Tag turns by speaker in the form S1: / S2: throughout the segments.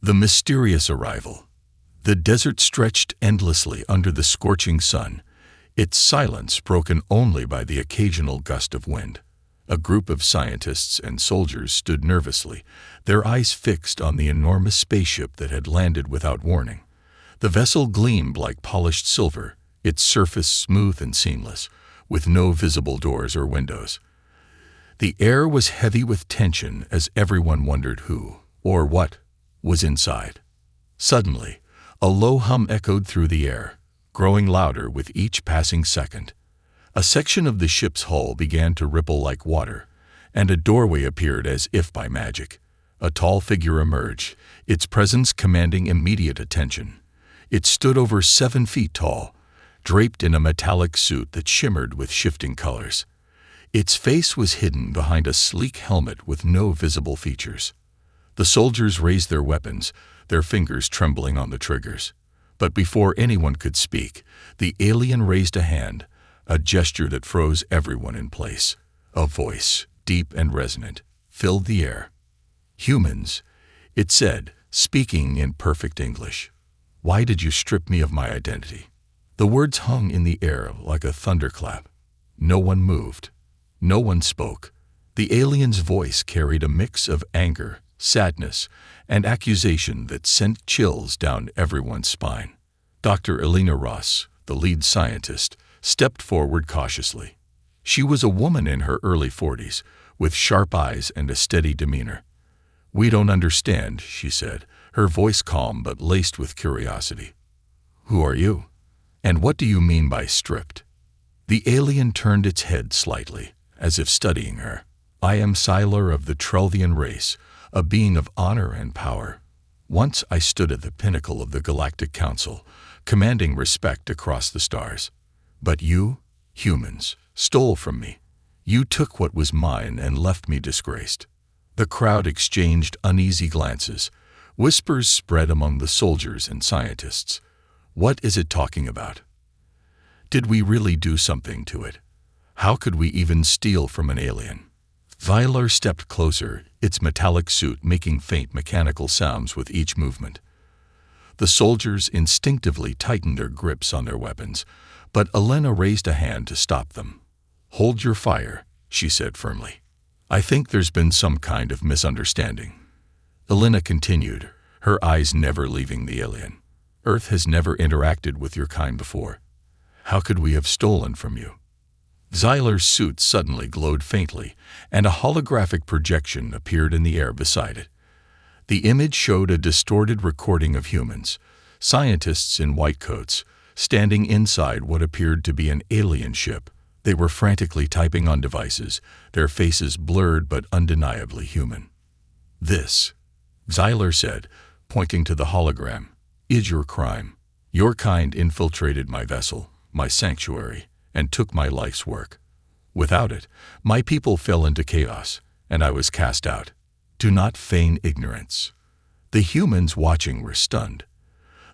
S1: The mysterious arrival. The desert stretched endlessly under the scorching sun, its silence broken only by the occasional gust of wind. A group of scientists and soldiers stood nervously, their eyes fixed on the enormous spaceship that had landed without warning. The vessel gleamed like polished silver, its surface smooth and seamless, with no visible doors or windows. The air was heavy with tension as everyone wondered who, or what, was inside. Suddenly, a low hum echoed through the air, growing louder with each passing second. A section of the ship's hull began to ripple like water, and a doorway appeared as if by magic. A tall figure emerged, its presence commanding immediate attention. It stood over 7 feet tall, draped in a metallic suit that shimmered with shifting colors. Its face was hidden behind a sleek helmet with no visible features. The soldiers raised their weapons, their fingers trembling on the triggers. But before anyone could speak, the alien raised a hand, a gesture that froze everyone in place. A voice, deep and resonant, filled the air. "Humans," it said, speaking in perfect English. "Why did you strip me of my identity?" The words hung in the air like a thunderclap. No one moved. No one spoke. The alien's voice carried a mix of anger, sadness, and accusation that sent chills down everyone's spine. Dr. Elena Ross, the lead scientist, stepped forward cautiously. She was a woman in her early 40s, with sharp eyes and a steady demeanor. "We don't understand," she said, her voice calm but laced with curiosity. "Who are you? And what do you mean by stripped?" The alien turned its head slightly, as if studying her. "I am Siler of the Trelvian race, a being of honor and power. Once I stood at the pinnacle of the Galactic Council, commanding respect across the stars. But you, humans, stole from me. You took what was mine and left me disgraced." The crowd exchanged uneasy glances. Whispers spread among the soldiers and scientists. What is it talking about? Did we really do something to it? How could we even steal from an alien? Vilar stepped closer, its metallic suit making faint mechanical sounds with each movement. The soldiers instinctively tightened their grips on their weapons, but Elena raised a hand to stop them. "Hold your fire," she said firmly. "I think there's been some kind of misunderstanding." Elena continued, her eyes never leaving the alien. "Earth has never interacted with your kind before. How could we have stolen from you?" Zyler's suit suddenly glowed faintly, and a holographic projection appeared in the air beside it. The image showed a distorted recording of humans, scientists in white coats, standing inside what appeared to be an alien ship. They were frantically typing on devices, their faces blurred but undeniably human. "This," Zyler said, pointing to the hologram, "is your crime. Your kind infiltrated my vessel, my sanctuary, and took my life's work. Without it, my people fell into chaos, and I was cast out. Do not feign ignorance." The humans watching were stunned.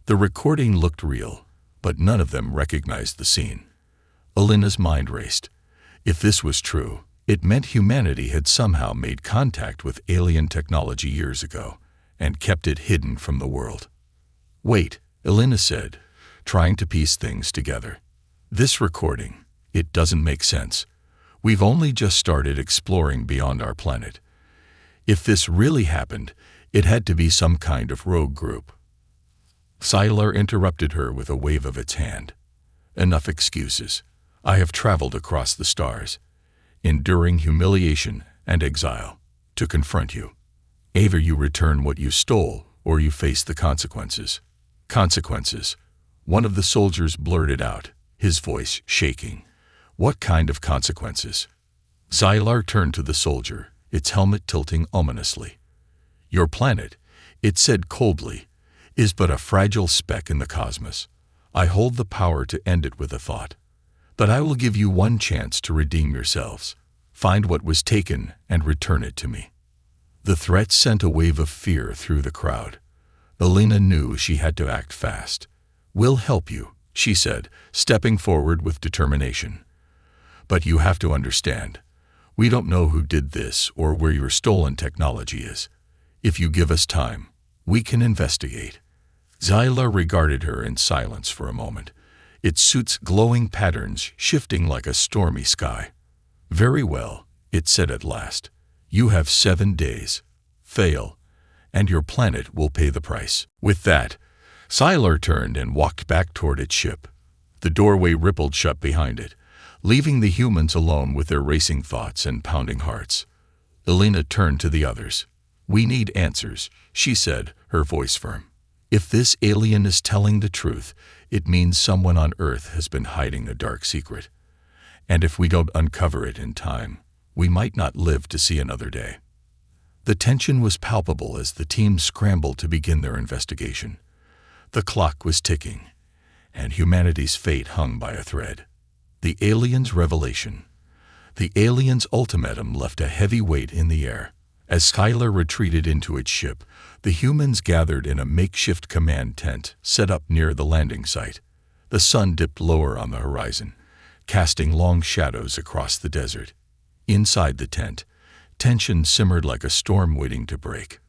S1: The recording looked real, but none of them recognized the scene. Elena's mind raced. If this was true, it meant humanity had somehow made contact with alien technology years ago, and kept it hidden from the world. "Wait," Elena said, trying to piece things together. "This recording, it doesn't make sense. We've only just started exploring beyond our planet. If this really happened, it had to be some kind of rogue group." Sylar interrupted her with a wave of its hand. "Enough excuses. I have traveled across the stars, enduring humiliation and exile, to confront you. Either you return what you stole, or you face the consequences." "Consequences," one of the soldiers blurted out, his voice shaking. "What kind of consequences?" Zylar turned to the soldier, its helmet tilting ominously. "Your planet," it said coldly, "is but a fragile speck in the cosmos. I hold the power to end it with a thought. But I will give you one chance to redeem yourselves. Find what was taken and return it to me." The threat sent a wave of fear through the crowd. Elena knew she had to act fast. "We'll help you," she said, stepping forward with determination. "But you have to understand, we don't know who did this or where your stolen technology is. If you give us time, We can investigate. Zyla regarded her in silence for a moment, its suit's glowing patterns shifting like a stormy sky. Very well, it said at last. You have 7 days. Fail, and your planet will pay the price. With that, Zyla turned and walked back toward its ship. The doorway rippled shut behind it, leaving the humans alone with their racing thoughts and pounding hearts. Elena turned to the others. We need answers, she said, her voice firm. If this alien is telling the truth, it means someone on Earth has been hiding a dark secret. And if we don't uncover it in time, we might not live to see another day. The tension was palpable as the team scrambled to begin their investigation. The clock was ticking, and humanity's fate hung by a thread. The alien's revelation. The alien's ultimatum left a heavy weight in the air. As Skylar retreated into its ship, the humans gathered in a makeshift command tent set up near the landing site. The sun dipped lower on the horizon, casting long shadows across the desert. Inside the tent, tension simmered like a storm waiting to break.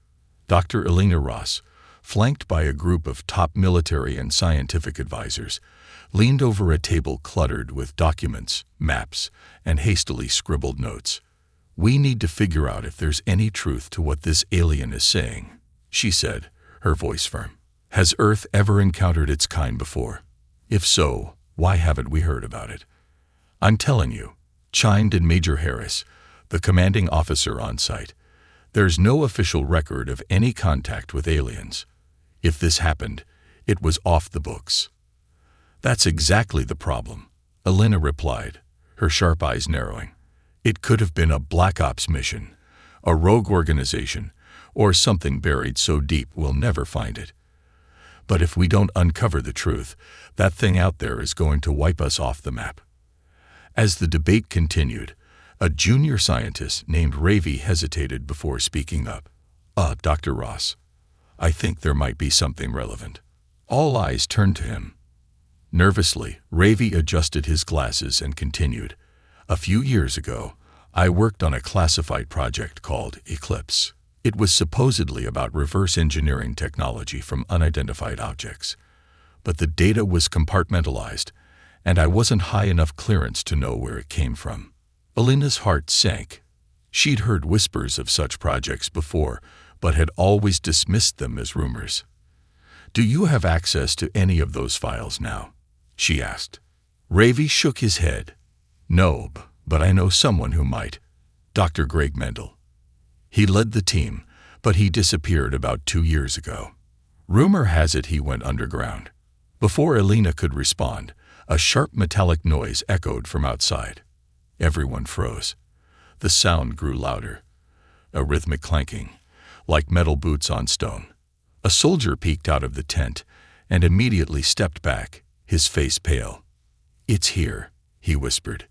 S1: Dr. Elena Ross, flanked by a group of top military and scientific advisors, leaned over a table cluttered with documents, maps, and hastily scribbled notes. We need to figure out if there's any truth to what this alien is saying, she said, her voice firm. Has Earth ever encountered its kind before? If so, why haven't we heard about it? I'm telling you, chimed in Major Harris, the commanding officer on site. There's no official record of any contact with aliens. If this happened, it was off the books. That's exactly the problem, Elena replied, her sharp eyes narrowing. It could have been a Black Ops mission, a rogue organization, or something buried so deep we'll never find it. But if we don't uncover the truth, that thing out there is going to wipe us off the map. As the debate continued, a junior scientist named Ravi hesitated before speaking up. Dr. Ross, I think there might be something relevant. All eyes turned to him. Nervously, Ravi adjusted his glasses and continued. A few years ago, I worked on a classified project called Eclipse. It was supposedly about reverse engineering technology from unidentified objects. But the data was compartmentalized, and I wasn't high enough clearance to know where it came from. Elena's heart sank. She'd heard whispers of such projects before, but had always dismissed them as rumors. Do you have access to any of those files now? She asked. Ravi shook his head. No, but I know someone who might. Dr. Greg Mendel. He led the team, but he disappeared about 2 years ago. Rumor has it he went underground. Before Elena could respond, a sharp metallic noise echoed from outside. Everyone froze. The sound grew louder, a rhythmic clanking, like metal boots on stone. A soldier peeked out of the tent and immediately stepped back, his face pale. It's here, he whispered.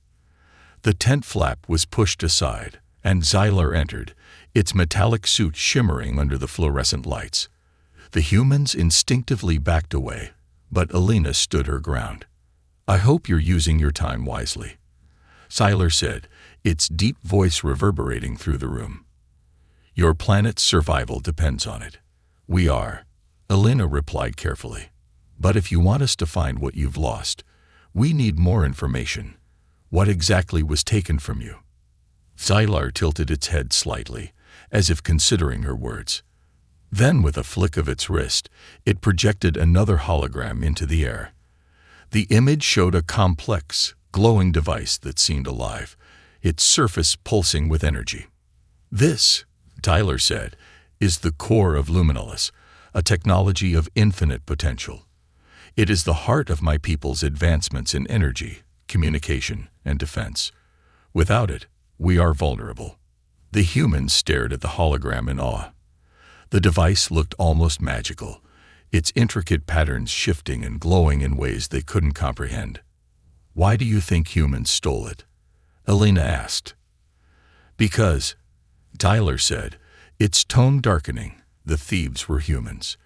S1: The tent flap was pushed aside, and Zyler entered, its metallic suit shimmering under the fluorescent lights. The humans instinctively backed away, but Elena stood her ground. I hope you're using your time wisely, Zyler said, its deep voice reverberating through the room. Your planet's survival depends on it. We are, Elena replied carefully. But if you want us to find what you've lost, we need more information. What exactly was taken from you? Zylar tilted its head slightly, as if considering her words. Then, with a flick of its wrist, it projected another hologram into the air. The image showed a complex, glowing device that seemed alive, its surface pulsing with energy. This, Tyler said, is the core of Luminalis, a technology of infinite potential. It is the heart of my people's advancements in energy, communication, and defense. Without it, we are vulnerable. The humans stared at the hologram in awe. The device looked almost magical, its intricate patterns shifting and glowing in ways they couldn't comprehend. Why do you think humans stole it? Elena asked. Because, Tyler said, its tone darkening, the thieves were humans.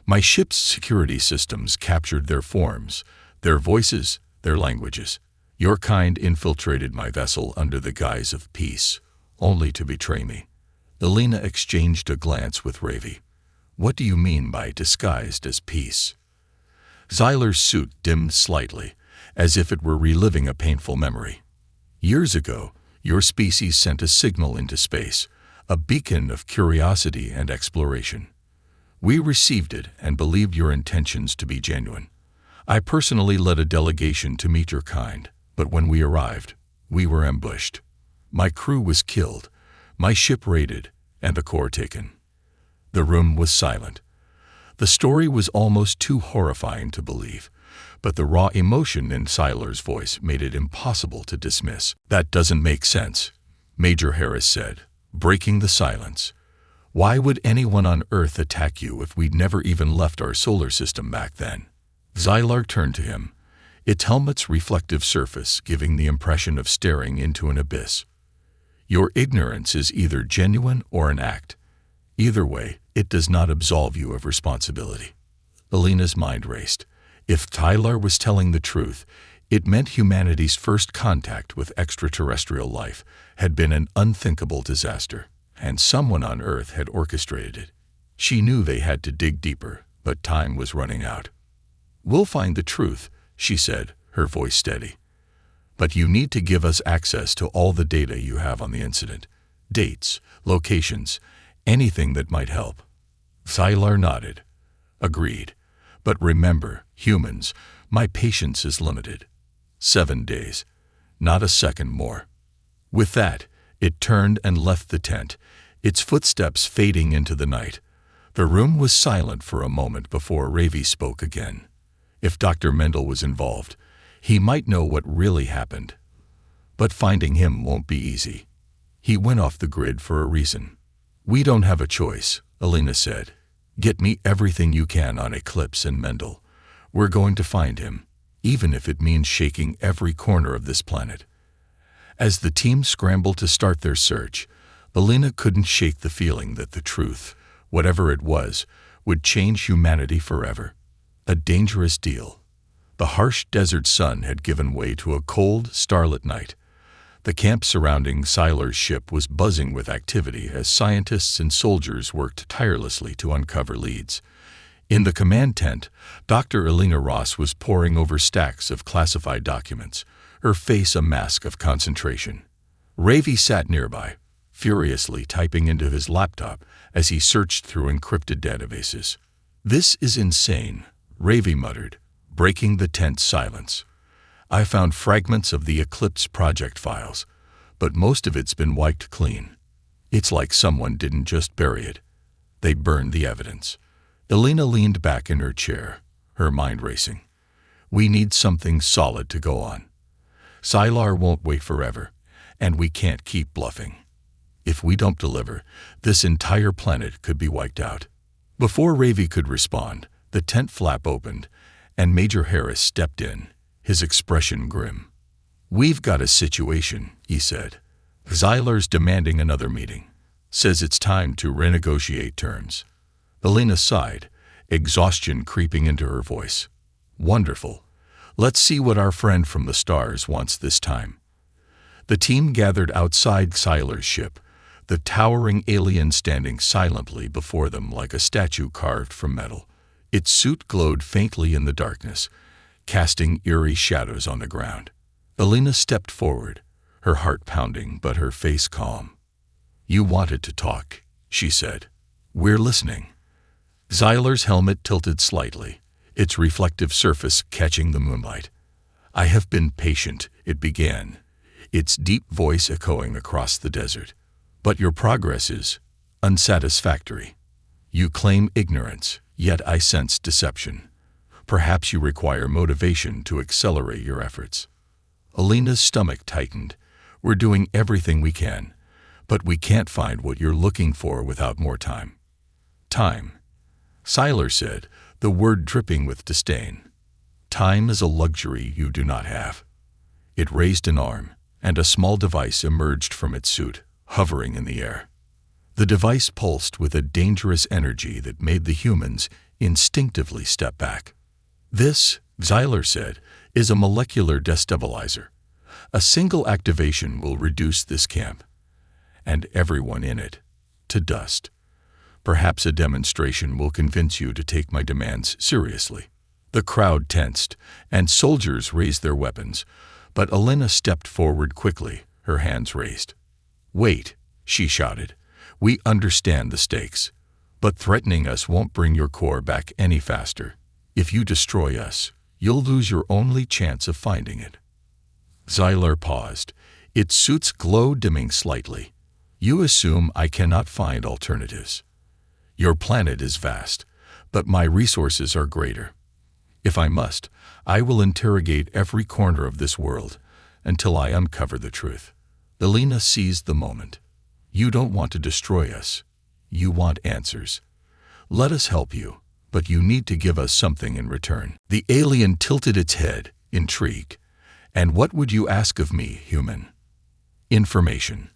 S1: My ship's security systems captured their forms, their voices, their languages. Your kind infiltrated my vessel under the guise of peace, only to betray me. Elena exchanged a glance with Ravi. What do you mean by disguised as peace? Xyler's suit dimmed slightly, as if it were reliving a painful memory. Years ago, your species sent a signal into space, a beacon of curiosity and exploration. We received it and believed your intentions to be genuine. I personally led a delegation to meet your kind, but when we arrived, we were ambushed. My crew was killed, my ship raided, and the core taken. The room was silent. The story was almost too horrifying to believe, but the raw emotion in Xyler's voice made it impossible to dismiss. That doesn't make sense, Major Harris said, breaking the silence. Why would anyone on Earth attack you if we'd never even left our solar system back then? Xyler turned to him, its helmet's reflective surface giving the impression of staring into an abyss. Your ignorance is either genuine or an act. Either way, it does not absolve you of responsibility. Alina's mind raced. If Tyler was telling the truth, it meant humanity's first contact with extraterrestrial life had been an unthinkable disaster, and someone on Earth had orchestrated it. She knew they had to dig deeper, but time was running out. "We'll find the truth," she said, her voice steady. "But you need to give us access to all the data you have on the incident. Dates, locations, anything that might help." Xyler nodded. "Agreed. But remember, humans, my patience is limited. 7 days. Not a second more." With that, it turned and left the tent, its footsteps fading into the night. The room was silent for a moment before Ravi spoke again. If Dr. Mendel was involved, he might know what really happened. But finding him won't be easy. He went off the grid for a reason. "We don't have a choice," Alina said. "Get me everything you can on Eclipse and Mendel. We're going to find him, even if it means shaking every corner of this planet." As the team scrambled to start their search, Alina couldn't shake the feeling that the truth, whatever it was, would change humanity forever. A dangerous deal. The harsh desert sun had given way to a cold, starlit night. The camp surrounding Xyler's ship was buzzing with activity as scientists and soldiers worked tirelessly to uncover leads. In the command tent, Dr. Alina Ross was poring over stacks of classified documents, her face a mask of concentration. Ravi sat nearby, furiously typing into his laptop as he searched through encrypted databases. "This is insane," Ravi muttered, breaking the tense silence. "I found fragments of the Eclipse project files, but most of it's been wiped clean. It's like someone didn't just bury it. They burned the evidence." Alina leaned back in her chair, her mind racing. "We need something solid to go on. Xyler won't wait forever, and we can't keep bluffing. If we don't deliver, this entire planet could be wiped out." Before Ravi could respond, the tent flap opened, and Major Harris stepped in, his expression grim. "We've got a situation," he said. "Xyler's demanding another meeting. Says it's time to renegotiate terms." Alina sighed, exhaustion creeping into her voice. "Wonderful. Let's see what our friend from the stars wants this time." The team gathered outside Xyler's ship, the towering alien standing silently before them like a statue carved from metal. Its suit glowed faintly in the darkness, casting eerie shadows on the ground. Alina stepped forward, her heart pounding but her face calm. "You wanted to talk," she said. "We're listening." Xyler's helmet tilted slightly, its reflective surface catching the moonlight. "I have been patient," it began, its deep voice echoing across the desert. "But your progress is unsatisfactory. You claim ignorance, yet I sense deception. Perhaps you require motivation to accelerate your efforts." Alina's stomach tightened. "We're doing everything we can, but we can't find what you're looking for without more time." "Time," Xyler said, the word dripping with disdain. "Time is a luxury you do not have." It raised an arm, and a small device emerged from its suit, hovering in the air. The device pulsed with a dangerous energy that made the humans instinctively step back. "This," Xyler said, "is a molecular destabilizer. A single activation will reduce this camp, and everyone in it, to dust. Perhaps a demonstration will convince you to take my demands seriously." The crowd tensed, and soldiers raised their weapons, but Elena stepped forward quickly, her hands raised. "Wait," she shouted. "We understand the stakes, but threatening us won't bring your core back any faster. If you destroy us, you'll lose your only chance of finding it." Xylar paused, its suit's glow dimming slightly. "You assume I cannot find alternatives. Your planet is vast, but my resources are greater. If I must, I will interrogate every corner of this world until I uncover the truth." Elena seized the moment. "You don't want to destroy us. You want answers. Let us help you, but you need to give us something in return." The alien tilted its head, intrigued. "And what would you ask of me, human?" "Information,"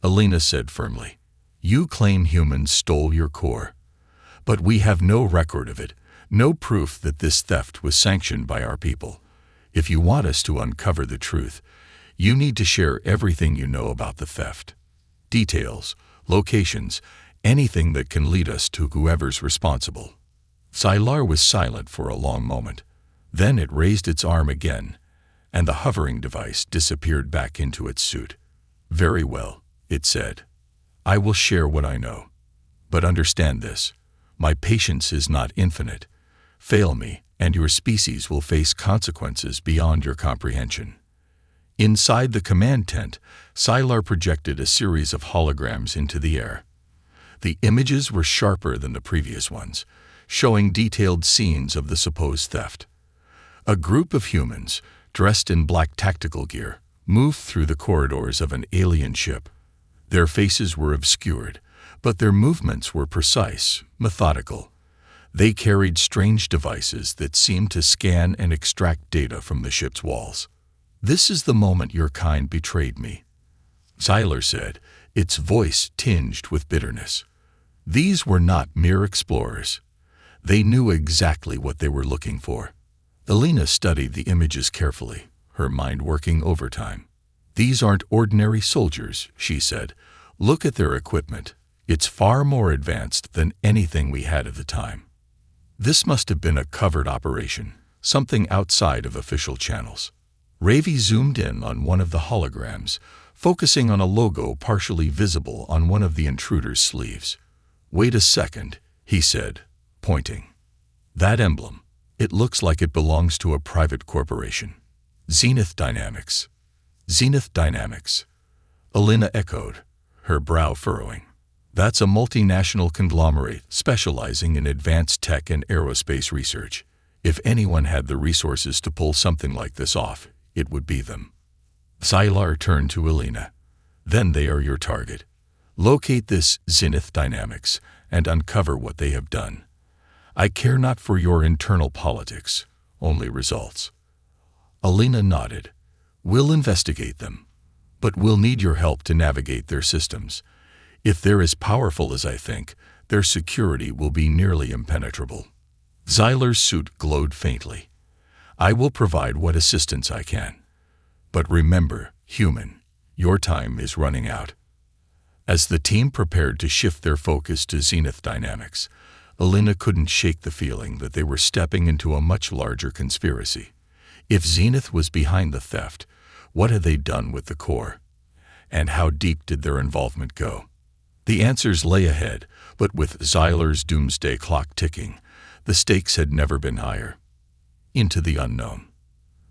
S1: Elena said firmly. "You claim humans stole your core, but we have no record of it, no proof that this theft was sanctioned by our people. If you want us to uncover the truth, you need to share everything you know about the theft. Details, locations, anything that can lead us to whoever's responsible." Xylar was silent for a long moment. Then it raised its arm again, and the hovering device disappeared back into its suit. "Very well," it said. "I will share what I know. But understand this, my patience is not infinite. Fail me, and your species will face consequences beyond your comprehension." Inside the command tent, Xylar projected a series of holograms into the air. The images were sharper than the previous ones, showing detailed scenes of the supposed theft. A group of humans, dressed in black tactical gear, moved through the corridors of an alien ship. Their faces were obscured, but their movements were precise, methodical. They carried strange devices that seemed to scan and extract data from the ship's walls. "This is the moment your kind betrayed me," Xylar said, its voice tinged with bitterness. "These were not mere explorers. They knew exactly what they were looking for." Elena studied the images carefully, her mind working overtime. "These aren't ordinary soldiers," she said. "Look at their equipment. It's far more advanced than anything we had at the time. This must have been a covered operation, something outside of official channels." Ravi zoomed in on one of the holograms, focusing on a logo partially visible on one of the intruder's sleeves. "Wait a second," he said, pointing. "That emblem, it looks like it belongs to a private corporation. Zenith Dynamics." "Zenith Dynamics," Elena echoed, her brow furrowing. "That's a multinational conglomerate specializing in advanced tech and aerospace research. If anyone had the resources to pull something like this off, it would be them." Xylar turned to Elena. "Then they are your target. Locate this Zenith Dynamics and uncover what they have done. I care not for your internal politics, only results." Elena nodded. "We'll investigate them, but we'll need your help to navigate their systems. If they're as powerful as I think, their security will be nearly impenetrable." Xylar's suit glowed faintly. "I will provide what assistance I can. But remember, human, your time is running out." As the team prepared to shift their focus to Zenith Dynamics, Elena couldn't shake the feeling that they were stepping into a much larger conspiracy. If Zenith was behind the theft, what had they done with the core? And how deep did their involvement go? The answers lay ahead, but with Xylar's doomsday clock ticking, the stakes had never been higher. Into the unknown.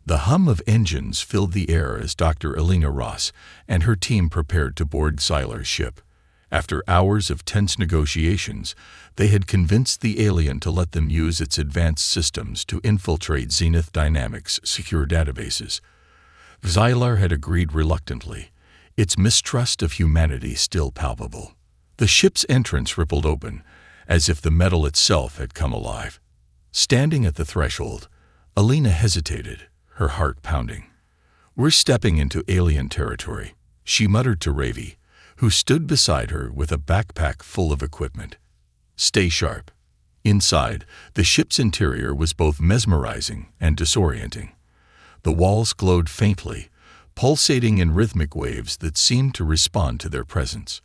S1: The hum of engines filled the air as Dr. Elena Ross and her team prepared to board Xylar's ship. After hours of tense negotiations, they had convinced the alien to let them use its advanced systems to infiltrate Zenith Dynamics' secure databases. Xylar had agreed reluctantly, its mistrust of humanity still palpable. The ship's entrance rippled open, as if the metal itself had come alive. Standing at the threshold, Elena hesitated, her heart pounding. "We're stepping into alien territory," she muttered to Ravi, who stood beside her with a backpack full of equipment. "Stay sharp." Inside, the ship's interior was both mesmerizing and disorienting. The walls glowed faintly, pulsating in rhythmic waves that seemed to respond to their presence.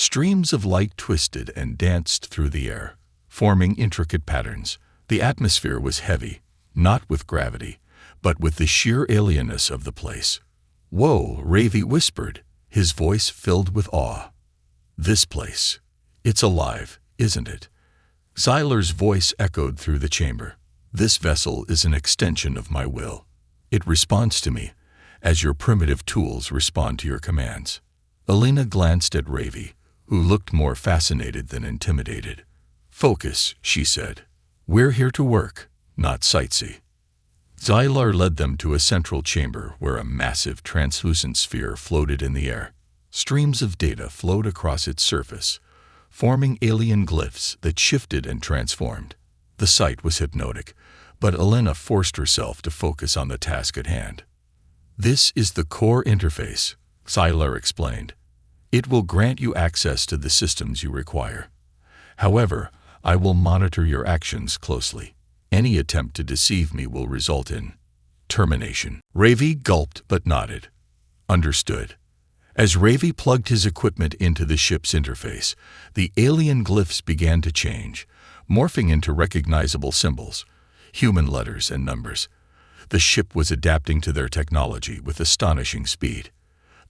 S1: Streams of light twisted and danced through the air, forming intricate patterns. The atmosphere was heavy, not with gravity, but with the sheer alienness of the place. "Whoa," Ravi whispered, his voice filled with awe. "This place. It's alive, isn't it?" Xylar's voice echoed through the chamber. "This vessel is an extension of my will. It responds to me, as your primitive tools respond to your commands." Alina glanced at Ravi, who looked more fascinated than intimidated. "Focus," she said. "We're here to work, not sightsee." Xylar led them to a central chamber where a massive translucent sphere floated in the air. Streams of data flowed across its surface, forming alien glyphs that shifted and transformed. The sight was hypnotic, but Alina forced herself to focus on the task at hand. "This is the core interface," Xylar explained. "It will grant you access to the systems you require. However, I will monitor your actions closely. Any attempt to deceive me will result in termination." Ravi gulped but nodded. "Understood." As Ravi plugged his equipment into the ship's interface, the alien glyphs began to change, morphing into recognizable symbols, human letters and numbers. The ship was adapting to their technology with astonishing speed.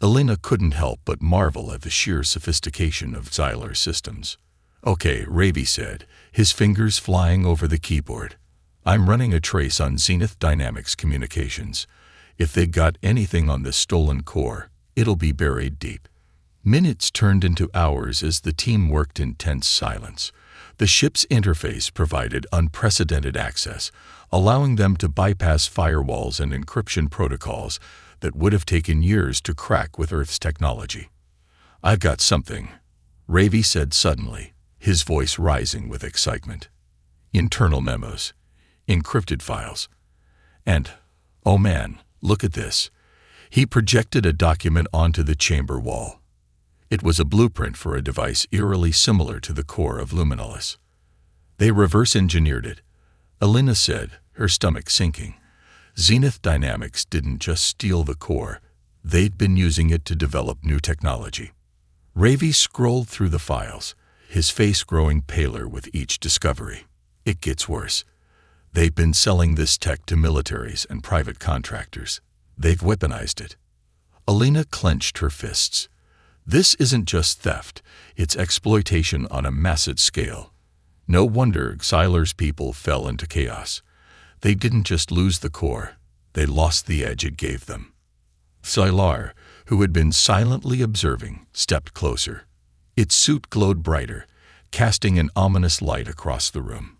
S1: Alina couldn't help but marvel at the sheer sophistication of Xylar's systems. "Okay," Ravi said, his fingers flying over the keyboard. "I'm running a trace on Zenith Dynamics communications. If they got anything on this stolen core, it'll be buried deep." Minutes turned into hours as the team worked in tense silence. The ship's interface provided unprecedented access, allowing them to bypass firewalls and encryption protocols that would have taken years to crack with Earth's technology. "I've got something," Ravi said suddenly, his voice rising with excitement. "Internal memos, encrypted files, and, oh man, look at this." He projected a document onto the chamber wall. It was a blueprint for a device eerily similar to the core of Luminalis. "They reverse-engineered it," Alina said, her stomach sinking. "Zenith Dynamics didn't just steal the core, they'd been using it to develop new technology." Ravi scrolled through the files, his face growing paler with each discovery. "It gets worse. They've been selling this tech to militaries and private contractors. They've weaponized it." Alina clenched her fists. "This isn't just theft, it's exploitation on a massive scale." No wonder Xylar's people fell into chaos. They didn't just lose the core, they lost the edge it gave them. Xylar, who had been silently observing, stepped closer. Its suit glowed brighter, casting an ominous light across the room.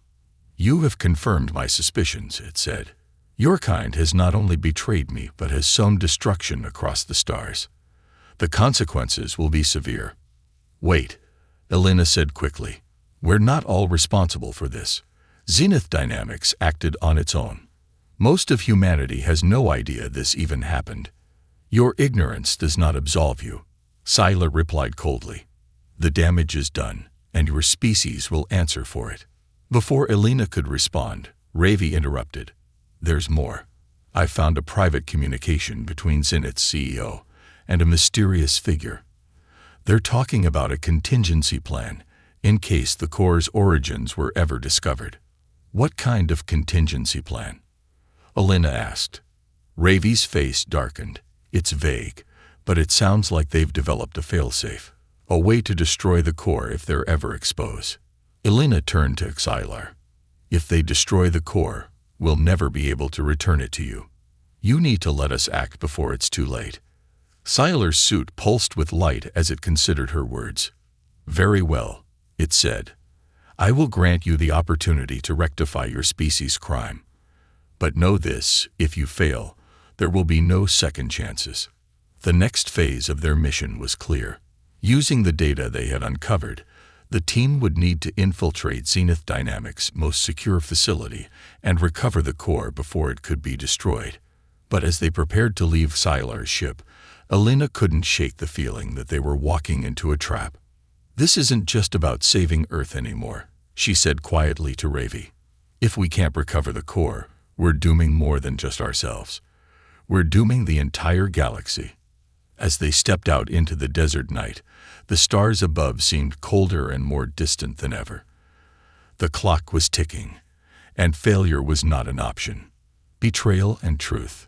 S1: "You have confirmed my suspicions," it said. "Your kind has not only betrayed me, but has sown destruction across the stars. The consequences will be severe." "Wait," Alina said quickly. "We're not all responsible for this. Zenith Dynamics acted on its own. Most of humanity has no idea this even happened. Your ignorance does not absolve you," Xylar replied coldly. "The damage is done, and your species will answer for it." Before Alina could respond, Ravi interrupted. "There's more. I found a private communication between Zenith's CEO and a mysterious figure. They're talking about a contingency plan in case the core's origins were ever discovered." "What kind of contingency plan?" Alina asked. Ravi's face darkened. "It's vague, but it sounds like they've developed a failsafe, a way to destroy the core if they're ever exposed." Alina turned to Xylar. "If they destroy the core, we'll never be able to return it to you. You need to let us act before it's too late." Xylar's suit pulsed with light as it considered her words. "Very well," it said. "I will grant you the opportunity to rectify your species' crime. But know this, if you fail, there will be no second chances." The next phase of their mission was clear. Using the data they had uncovered, the team would need to infiltrate Zenith Dynamics' most secure facility and recover the core before it could be destroyed. But as they prepared to leave Xylar's ship, Alina couldn't shake the feeling that they were walking into a trap. "This isn't just about saving Earth anymore," she said quietly to Ravi. "If we can't recover the core, we're dooming more than just ourselves. We're dooming the entire galaxy." As they stepped out into the desert night, the stars above seemed colder and more distant than ever. The clock was ticking, and failure was not an option. Betrayal and truth.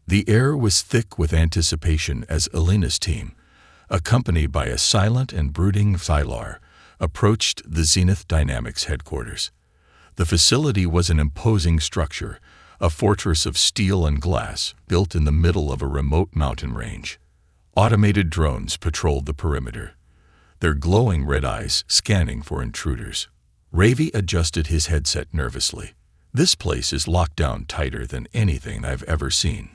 S1: The air was thick with anticipation as Elena's team, accompanied by a silent and brooding Xylar, approached the Zenith Dynamics headquarters. The facility was an imposing structure, a fortress of steel and glass built in the middle of a remote mountain range. Automated drones patrolled the perimeter, their glowing red eyes scanning for intruders. Ravi adjusted his headset nervously. This place is locked down tighter than anything I've ever seen.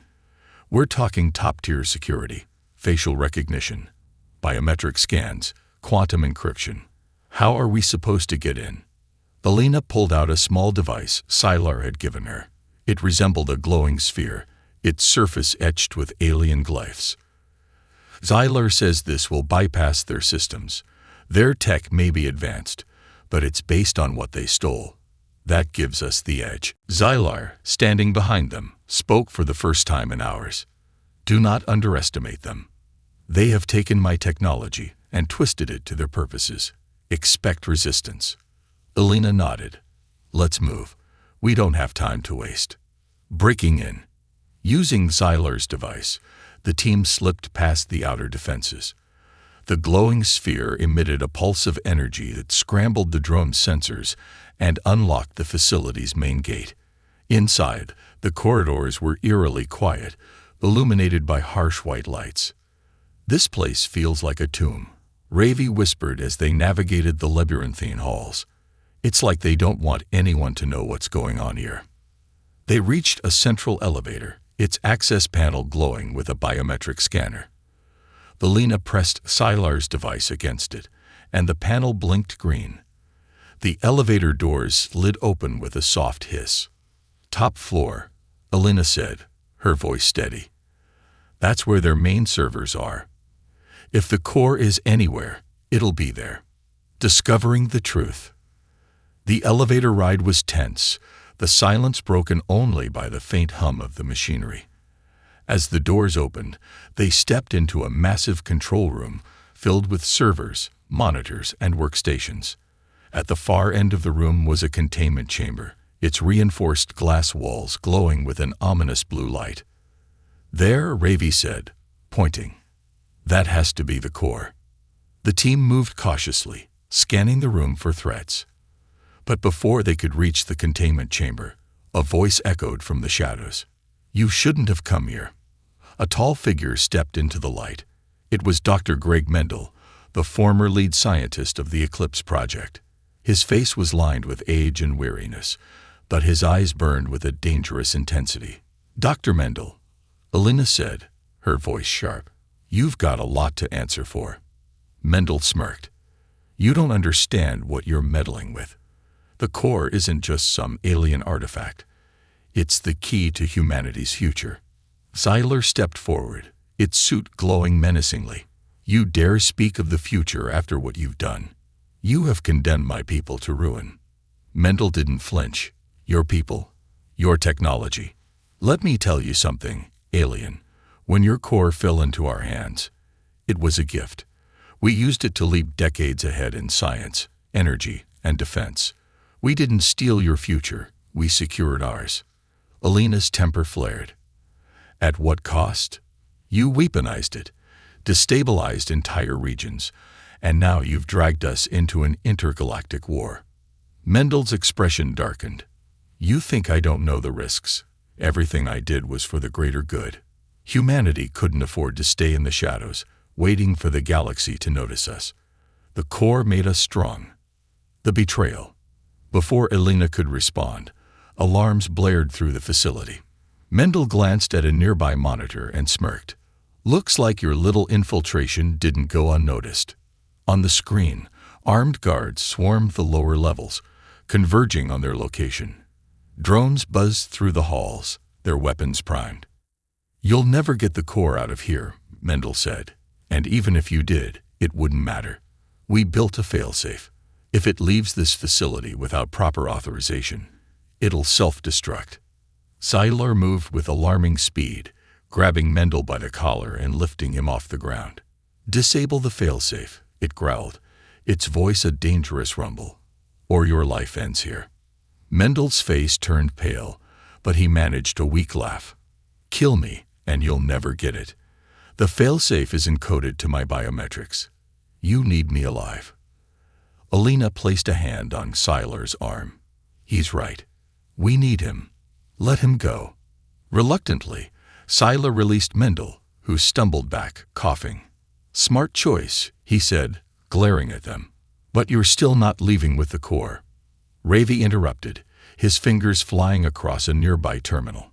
S1: We're talking top-tier security, facial recognition, biometric scans, quantum encryption. How are we supposed to get in? Elena pulled out a small device Xylar had given her. It resembled a glowing sphere, its surface etched with alien glyphs. Xylar says this will bypass their systems. Their tech may be advanced, but it's based on what they stole. That gives us the edge. Xylar, standing behind them, spoke for the first time in hours. Do not underestimate them. They have taken my technology and twisted it to their purposes. Expect resistance. Elena nodded. Let's move. We don't have time to waste. Breaking in. Using Xylar's device, the team slipped past the outer defenses. The glowing sphere emitted a pulse of energy that scrambled the drone's sensors and unlocked the facility's main gate. Inside, the corridors were eerily quiet, illuminated by harsh white lights. This place feels like a tomb, Ravi whispered as they navigated the labyrinthine halls. It's like they don't want anyone to know what's going on here. They reached a central elevator, its access panel glowing with a biometric scanner. Elena pressed Xylar's device against it, and the panel blinked green. The elevator doors slid open with a soft hiss. Top floor, Elena said, her voice steady. That's where their main servers are. If the core is anywhere, it'll be there. Discovering the truth. The elevator ride was tense, the silence broken only by the faint hum of the machinery. As the doors opened, they stepped into a massive control room filled with servers, monitors, and workstations. At the far end of the room was a containment chamber, its reinforced glass walls glowing with an ominous blue light. There, Ravi said, pointing. That has to be the core. The team moved cautiously, scanning the room for threats. But before they could reach the containment chamber, a voice echoed from the shadows. You shouldn't have come here. A tall figure stepped into the light. It was Dr. Greg Mendel, the former lead scientist of the Eclipse Project. His face was lined with age and weariness, but his eyes burned with a dangerous intensity. Dr. Mendel, Elena said, her voice sharp. You've got a lot to answer for. Mendel smirked. You don't understand what you're meddling with. The core isn't just some alien artifact. It's the key to humanity's future. Xylar stepped forward, its suit glowing menacingly. You dare speak of the future after what you've done. You have condemned my people to ruin. Mendel didn't flinch. Your people, your technology. Let me tell you something, alien. When your core fell into our hands, it was a gift. We used it to leap decades ahead in science, energy, and defense. We didn't steal your future, we secured ours. Elena's temper flared. At what cost? You weaponized it, destabilized entire regions, and now you've dragged us into an intergalactic war. Mendel's expression darkened. You think I don't know the risks. Everything I did was for the greater good. Humanity couldn't afford to stay in the shadows, waiting for the galaxy to notice us. The core made us strong. The betrayal. Before Elena could respond, alarms blared through the facility. Mendel glanced at a nearby monitor and smirked. Looks like your little infiltration didn't go unnoticed. On the screen, armed guards swarmed the lower levels, converging on their location. Drones buzzed through the halls, their weapons primed. You'll never get the core out of here, Mendel said. And even if you did, it wouldn't matter. We built a failsafe. If it leaves this facility without proper authorization, it'll self-destruct. Xylar moved with alarming speed, grabbing Mendel by the collar and lifting him off the ground. "Disable the failsafe," it growled, its voice a dangerous rumble, "or your life ends here." Mendel's face turned pale, but he managed a weak laugh. "Kill me, and you'll never get it. The failsafe is encoded to my biometrics. You need me alive." Alina placed a hand on Siler's arm. "He's right. We need him. Let him go." Reluctantly, Siler released Mendel, who stumbled back, coughing. "Smart choice," he said, glaring at them. "But you're still not leaving with the core." Ravi interrupted, his fingers flying across a nearby terminal.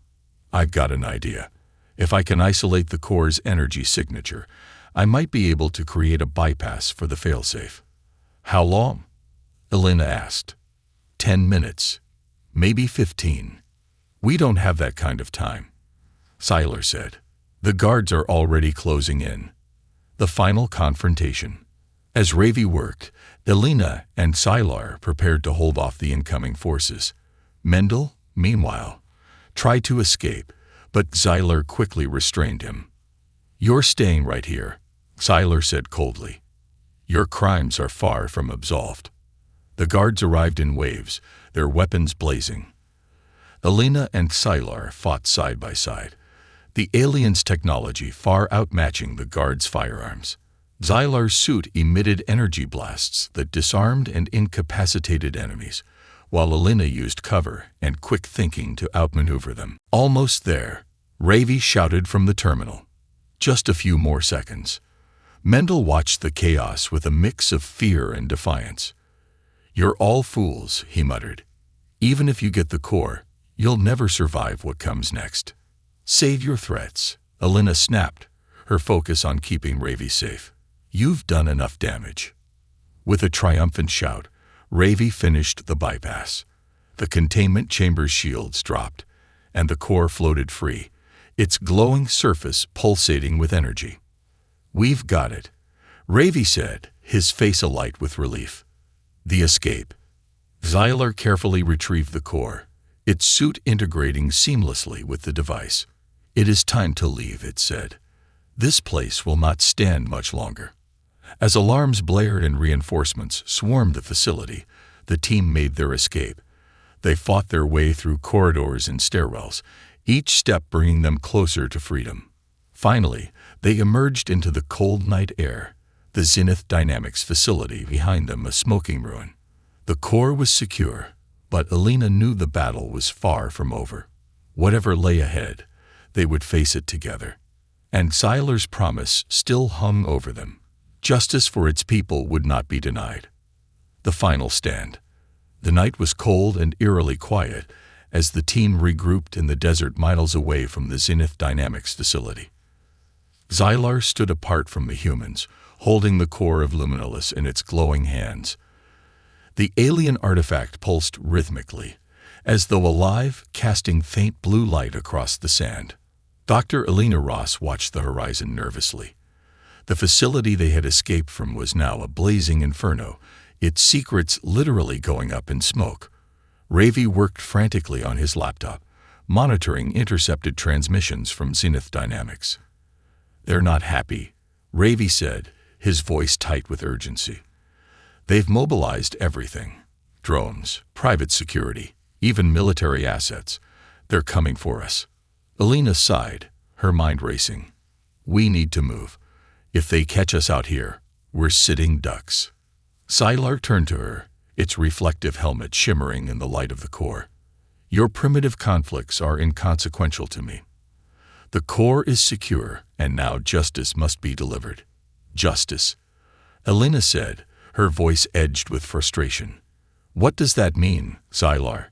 S1: "I've got an idea. If I can isolate the core's energy signature, I might be able to create a bypass for the failsafe." "How long?" Elena asked. 10 minutes. Maybe 15. "We don't have that kind of time," Siler said. "The guards are already closing in." The final confrontation. As Ravi worked, Elena and Siler prepared to hold off the incoming forces. Mendel, meanwhile, tried to escape, but Siler quickly restrained him. "You're staying right here," Siler said coldly. "Your crimes are far from absolved." The guards arrived in waves, their weapons blazing. Elena and Siler fought side by side, the aliens' technology far outmatching the guards' firearms. Siler's suit emitted energy blasts that disarmed and incapacitated enemies, while Elena used cover and quick thinking to outmaneuver them. Almost there, Ravi shouted from the terminal. Just a few more seconds. Mendel watched the chaos with a mix of fear and defiance. "You're all fools," he muttered. "Even if you get the core, you'll never survive what comes next." "Save your threats," Elena snapped, her focus on keeping Ravi safe. "You've done enough damage." With a triumphant shout, Ravi finished the bypass. The containment chamber's shields dropped, and the core floated free, its glowing surface pulsating with energy. "We've got it," Ravi said, his face alight with relief. The escape. Siler carefully retrieved the core, its suit integrating seamlessly with the device. "It is time to leave," it said. "This place will not stand much longer." As alarms blared and reinforcements swarmed the facility, the team made their escape. They fought their way through corridors and stairwells, each step bringing them closer to freedom. Finally, they emerged into the cold night air, the Zenith Dynamics facility behind them a smoking ruin. The core was secure, but Elena knew the battle was far from over. Whatever lay ahead, they would face it together. And Siler's promise still hung over them. Justice for its people would not be denied. The final stand. The night was cold and eerily quiet as the team regrouped in the desert miles away from the Zenith Dynamics facility. Siler stood apart from the humans, holding the core of Luminolus in its glowing hands. The alien artifact pulsed rhythmically, as though alive, casting faint blue light across the sand. Dr. Elena Ross watched the horizon nervously. The facility they had escaped from was now a blazing inferno, its secrets literally going up in smoke. Ravi worked frantically on his laptop, monitoring intercepted transmissions from Zenith Dynamics. "They're not happy," Ravi said, his voice tight with urgency. "They've mobilized everything. Drones, private security, even military assets. They're coming for us." Elena sighed, her mind racing. "We need to move. If they catch us out here, we're sitting ducks." Siler turned to her, its reflective helmet shimmering in the light of the core. "Your primitive conflicts are inconsequential to me. The core is secure, and now justice must be delivered." "Justice," Elena said, her voice edged with frustration. "What does that mean, Siler?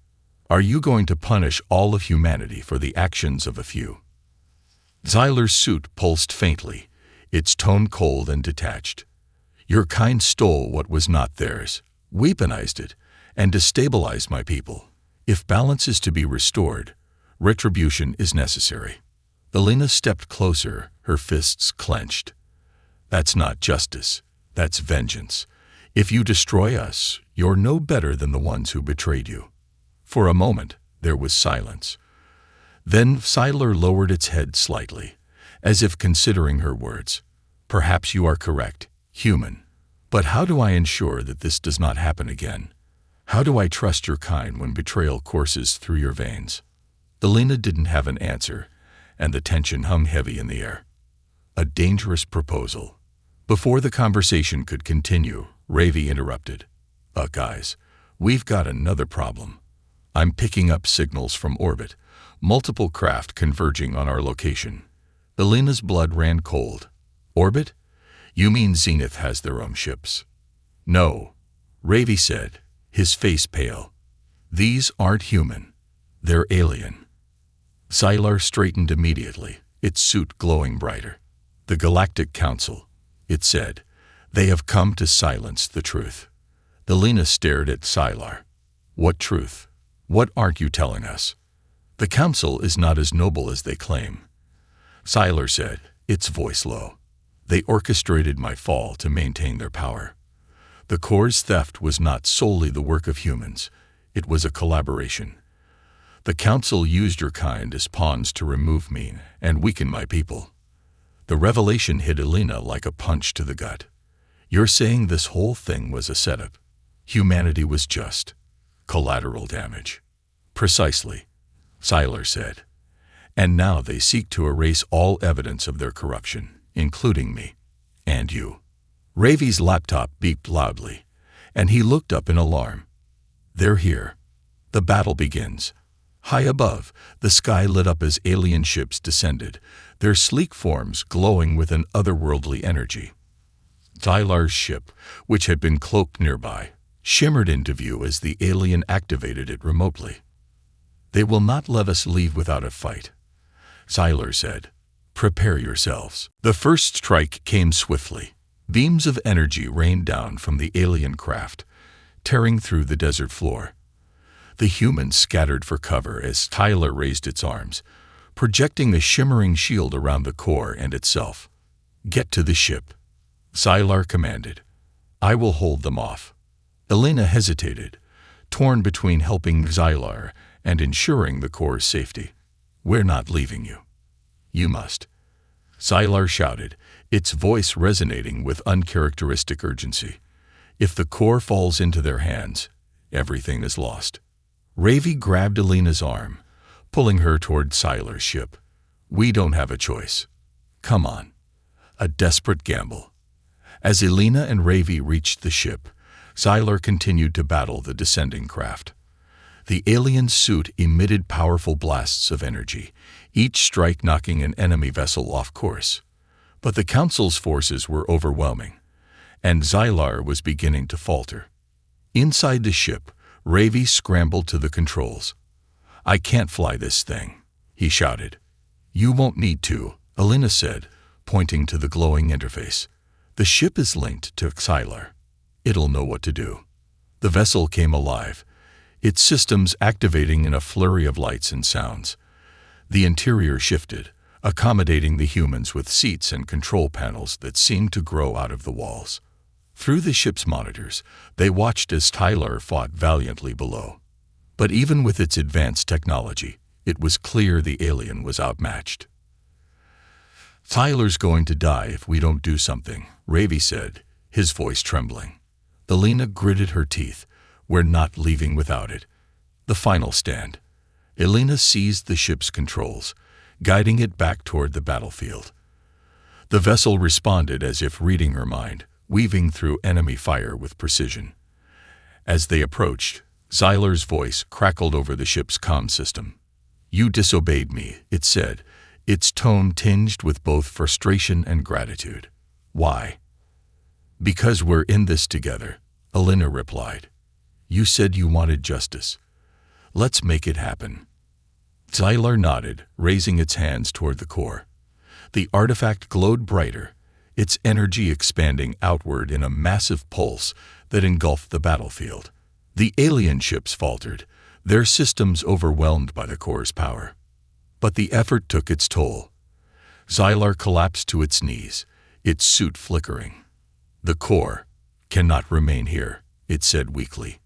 S1: Are you going to punish all of humanity for the actions of a few?" Siler's suit pulsed faintly, its tone cold and detached. "Your kind stole what was not theirs, weaponized it, and destabilized my people. If balance is to be restored, retribution is necessary." Elena stepped closer, her fists clenched. "That's not justice. That's vengeance. If you destroy us, you're no better than the ones who betrayed you." For a moment, there was silence. Then Siler lowered its head slightly, as if considering her words. Perhaps you are correct, human. But how do I ensure that this does not happen again? How do I trust your kind when betrayal courses through your veins? Elena didn't have an answer, and the tension hung heavy in the air. A dangerous proposal. Before the conversation could continue, Ravi interrupted. Guys, we've got another problem. I'm picking up signals from orbit, multiple craft converging on our location. Elena's blood ran cold. Orbit? You mean Zenith has their own ships? No, Ravi said, his face pale. These aren't human. They're alien. Sylar straightened immediately, its suit glowing brighter. The Galactic Council, it said. They have come to silence the truth. Elena stared at Sylar. What truth? What aren't you telling us? The Council is not as noble as they claim. Sylar said, its voice low. They orchestrated my fall to maintain their power. The core's theft was not solely the work of humans. It was a collaboration. The Council used your kind as pawns to remove me and weaken my people. The revelation hit Elena like a punch to the gut. You're saying this whole thing was a setup. Humanity was just collateral damage. Precisely, Sylar said. And now they seek to erase all evidence of their corruption, including me and you. Ravi's laptop beeped loudly, and he looked up in alarm. They're here. The battle begins. High above, the sky lit up as alien ships descended, their sleek forms glowing with an otherworldly energy. Sylar's ship, which had been cloaked nearby, shimmered into view as the alien activated it remotely. They will not let us leave without a fight, Sylar said. Prepare yourselves. The first strike came swiftly. Beams of energy rained down from the alien craft, tearing through the desert floor. The humans scattered for cover as Sylar raised its arms, projecting a shimmering shield around the core and itself. Get to the ship, Sylar commanded. I will hold them off. Elena hesitated, torn between helping Sylar and ensuring the core's safety. We're not leaving you. You must, Sylar shouted, its voice resonating with uncharacteristic urgency. If the core falls into their hands, everything is lost. Ravi grabbed Elena's arm, pulling her toward Sylar's ship. We don't have a choice. Come on. A desperate gamble. As Elena and Ravi reached the ship, Sylar continued to battle the descending craft. The alien suit emitted powerful blasts of energy, each strike knocking an enemy vessel off course. But the Council's forces were overwhelming, and Sylar was beginning to falter. Inside the ship, Ravi scrambled to the controls. I can't fly this thing, he shouted. You won't need to, Elena said, pointing to the glowing interface. The ship is linked to Sylar. It'll know what to do. The vessel came alive, its systems activating in a flurry of lights and sounds. The interior shifted, accommodating the humans with seats and control panels that seemed to grow out of the walls. Through the ship's monitors, they watched as Sylar fought valiantly below. But even with its advanced technology, it was clear the alien was outmatched. Sylar's going to die if we don't do something, Ravi said, his voice trembling. Elena gritted her teeth. We're not leaving without it. The final stand. Elena seized the ship's controls, guiding it back toward the battlefield. The vessel responded as if reading her mind, weaving through enemy fire with precision. As they approached, Sylar's voice crackled over the ship's comm system. You disobeyed me, it said, its tone tinged with both frustration and gratitude. Why? Because we're in this together, Elena replied. You said you wanted justice. Let's make it happen. Sylar nodded, raising its hands toward the core. The artifact glowed brighter, its energy expanding outward in a massive pulse that engulfed the battlefield. The alien ships faltered, their systems overwhelmed by the core's power. But the effort took its toll. Sylar collapsed to its knees, its suit flickering. The core cannot remain here, it said weakly.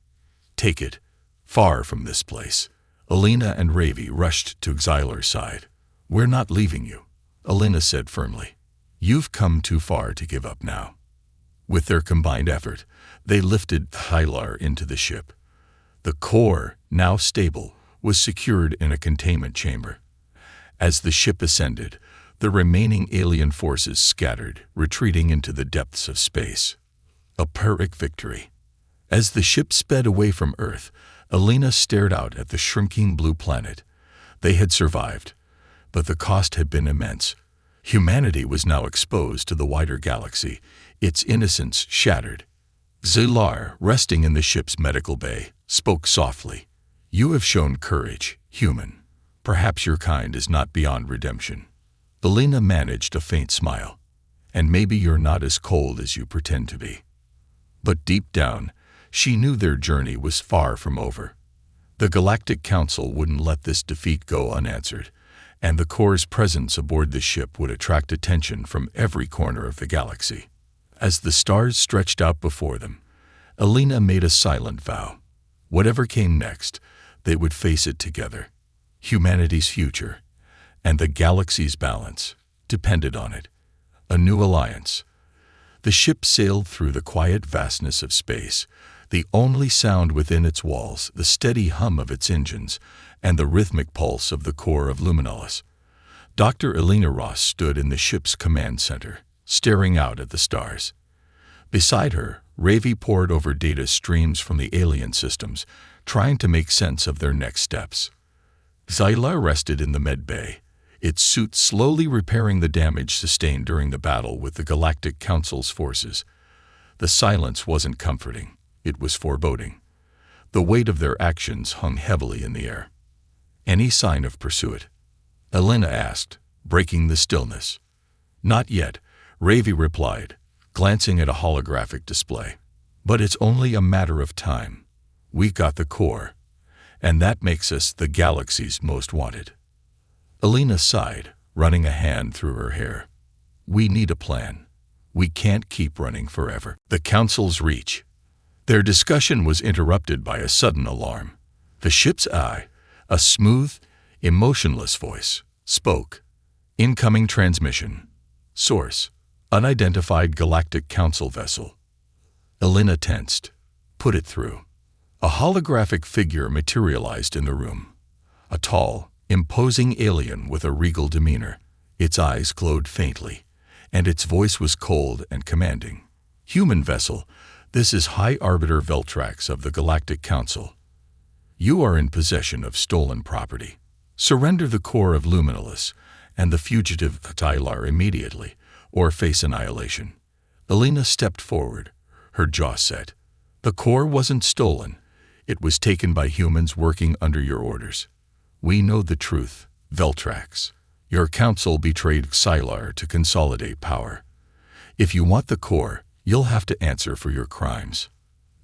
S1: Take it, far from this place. Elena and Ravi rushed to Sylar's side. We're not leaving you. Alina said firmly. You've come too far to give up now. With their combined effort, they lifted Hylar into the ship. The core, now stable, was secured in a containment chamber. As the ship ascended, the remaining alien forces scattered, retreating into the depths of space. A Pyrrhic victory. As the ship sped away from Earth, Alina stared out at the shrinking blue planet. They had survived, but the cost had been immense. Humanity was now exposed to the wider galaxy, its innocence shattered. Xylar, resting in the ship's medical bay, spoke softly. You have shown courage, human. Perhaps your kind is not beyond redemption. Alina managed a faint smile. And maybe you're not as cold as you pretend to be. But deep down, she knew their journey was far from over. The Galactic Council wouldn't let this defeat go unanswered, and the core's presence aboard the ship would attract attention from every corner of the galaxy. As the stars stretched out before them, Alina made a silent vow. Whatever came next, they would face it together. Humanity's future, and the galaxy's balance, depended on it. A new alliance. The ship sailed through the quiet vastness of space, the only sound within its walls, the steady hum of its engines, and the rhythmic pulse of the core of Luminalis. Dr. Alina Ross stood in the ship's command center, staring out at the stars. Beside her, Ravi pored over data streams from the alien systems, trying to make sense of their next steps. Xylar rested in the med bay, its suit slowly repairing the damage sustained during the battle with the Galactic Council's forces. The silence wasn't comforting, it was foreboding. The weight of their actions hung heavily in the air. Any sign of pursuit? Alina asked, breaking the stillness. Not yet, Ravi replied, glancing at a holographic display. But it's only a matter of time. We got the core, and that makes us the galaxy's most wanted. Alina sighed, running a hand through her hair. We need a plan. We can't keep running forever. The Council's reach. Their discussion was interrupted by a sudden alarm. The ship's eye, a smooth, emotionless voice, spoke. Incoming transmission. Source: unidentified Galactic Council vessel. Alina tensed. Put it through. A holographic figure materialized in the room. A tall, imposing alien with a regal demeanor. Its eyes glowed faintly, and its voice was cold and commanding. Human vessel, this is High Arbiter Veltrax of the Galactic Council. You are in possession of stolen property. Surrender the core of Luminalis and the fugitive Xylar immediately, or face annihilation. Alina stepped forward, her jaw set. The core wasn't stolen. It was taken by humans working under your orders. We know the truth, Veltrax. Your council betrayed Xylar to consolidate power. If you want the core, you'll have to answer for your crimes.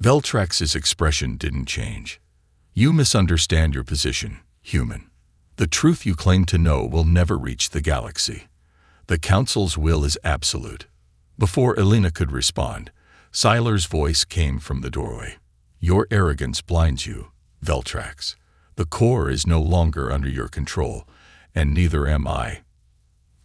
S1: Veltrax's expression didn't change. You misunderstand your position, human. The truth you claim to know will never reach the galaxy. The council's will is absolute. Before Alina could respond, Xylar's voice came from the doorway. Your arrogance blinds you, Veltrax. The core is no longer under your control, and neither am I.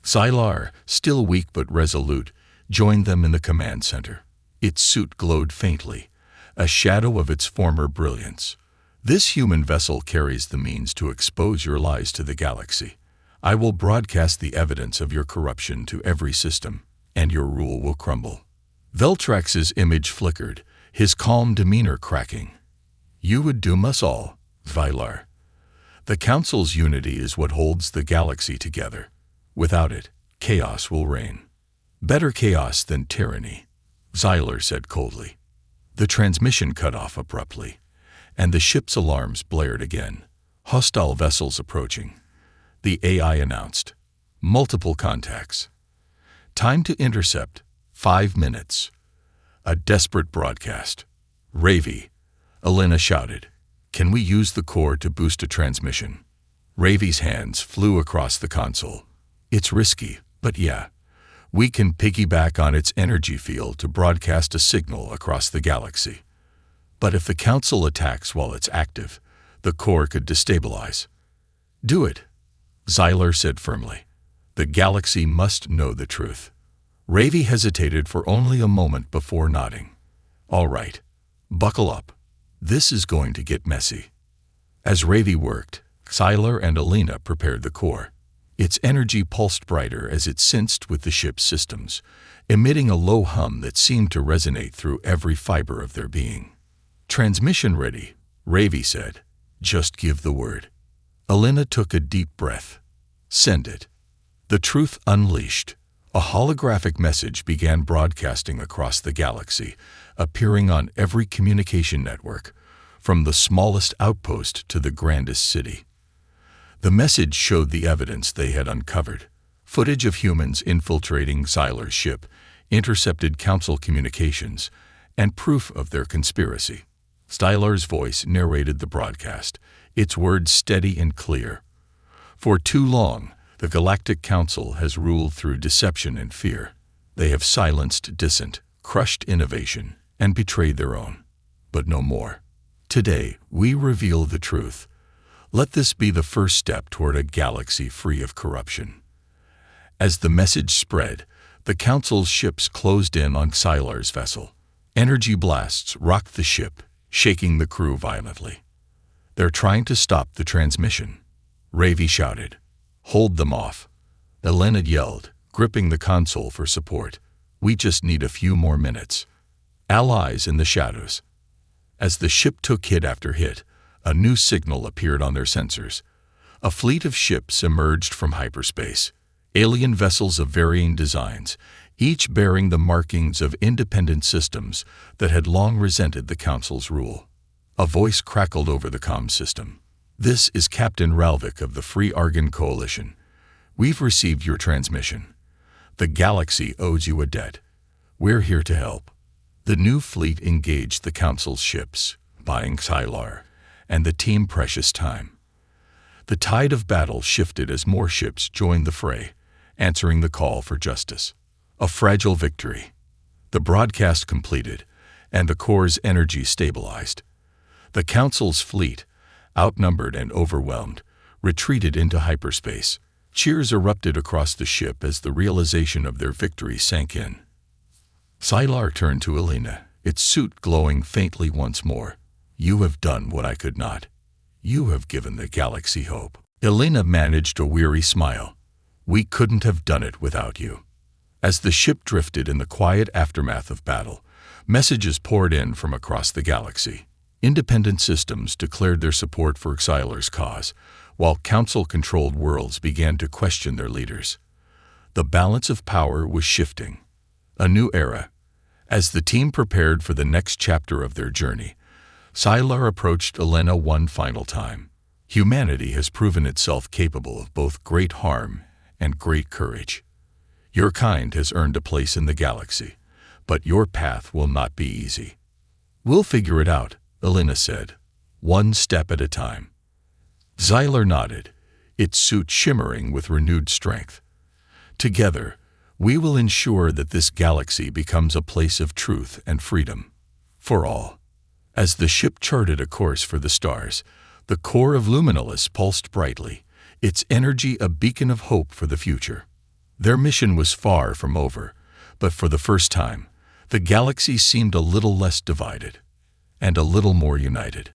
S1: Xylar, still weak but resolute, joined them in the command center. Its suit glowed faintly, a shadow of its former brilliance. This human vessel carries the means to expose your lies to the galaxy. I will broadcast the evidence of your corruption to every system, and your rule will crumble. Veltrax's image flickered, his calm demeanor cracking. You would doom us all, Xylar. The Council's unity is what holds the galaxy together. Without it, chaos will reign. Better chaos than tyranny, Xylar said coldly. The transmission cut off abruptly, and the ship's alarms blared again. Hostile vessels approaching. The AI announced. Multiple contacts. Time to intercept, 5 minutes. A desperate broadcast. Ravi, Alina shouted. Can we use the core to boost a transmission? Ravi's hands flew across the console. It's risky, but yeah. We can piggyback on its energy field to broadcast a signal across the galaxy. But if the Council attacks while it's active, the core could destabilize. Do it, Xylar said firmly. The galaxy must know the truth. Ravi hesitated for only a moment before nodding. All right, buckle up. This is going to get messy. As Ravi worked, Xylar and Alina prepared the core. Its energy pulsed brighter as it synced with the ship's systems, emitting a low hum that seemed to resonate through every fiber of their being. Transmission ready, Ravi said. Just give the word. Alina took a deep breath. Send it. The truth unleashed. A holographic message began broadcasting across the galaxy, appearing on every communication network, from the smallest outpost to the grandest city. The message showed the evidence they had uncovered: footage of humans infiltrating Xylar's ship, intercepted council communications, and proof of their conspiracy. Xylar's voice narrated the broadcast, its words steady and clear. For too long, the Galactic Council has ruled through deception and fear. They have silenced dissent, crushed innovation, and betrayed their own. But no more. Today, we reveal the truth. Let this be the first step toward a galaxy free of corruption. As the message spread, the Council's ships closed in on Xylar's vessel. Energy blasts rocked the ship, shaking the crew violently. They're trying to stop the transmission, Ravi shouted. Hold them off. Alina yelled, gripping the console for support. We just need a few more minutes. Allies in the shadows. As the ship took hit after hit, a new signal appeared on their sensors. A fleet of ships emerged from hyperspace, alien vessels of varying designs, each bearing the markings of independent systems that had long resented the Council's rule. A voice crackled over the comm system. This is Captain Ralvik of the Free Argon Coalition. We've received your transmission. The galaxy owes you a debt. We're here to help. The new fleet engaged the Council's ships, buying Xylar and the team precious time. The tide of battle shifted as more ships joined the fray, answering the call for justice. A fragile victory. The broadcast completed, and the core's energy stabilized. The Council's fleet, outnumbered and overwhelmed, retreated into hyperspace. Cheers erupted across the ship as the realization of their victory sank in. Xylar turned to Alina, its suit glowing faintly once more. You have done what I could not. You have given the galaxy hope. Alina managed a weary smile. We couldn't have done it without you. As the ship drifted in the quiet aftermath of battle, messages poured in from across the galaxy. Independent systems declared their support for Xylar's cause, while Council-controlled worlds began to question their leaders. The balance of power was shifting. A new era. As the team prepared for the next chapter of their journey, Xylar approached Alina one final time. Humanity has proven itself capable of both great harm and great courage. Your kind has earned a place in the galaxy, but your path will not be easy. We'll figure it out, Alina said, one step at a time. Xylar nodded, its suit shimmering with renewed strength. Together, we will ensure that this galaxy becomes a place of truth and freedom. For all. As the ship charted a course for the stars, the core of Luminalis pulsed brightly, its energy a beacon of hope for the future. Their mission was far from over, but for the first time, the galaxy seemed a little less divided and a little more united.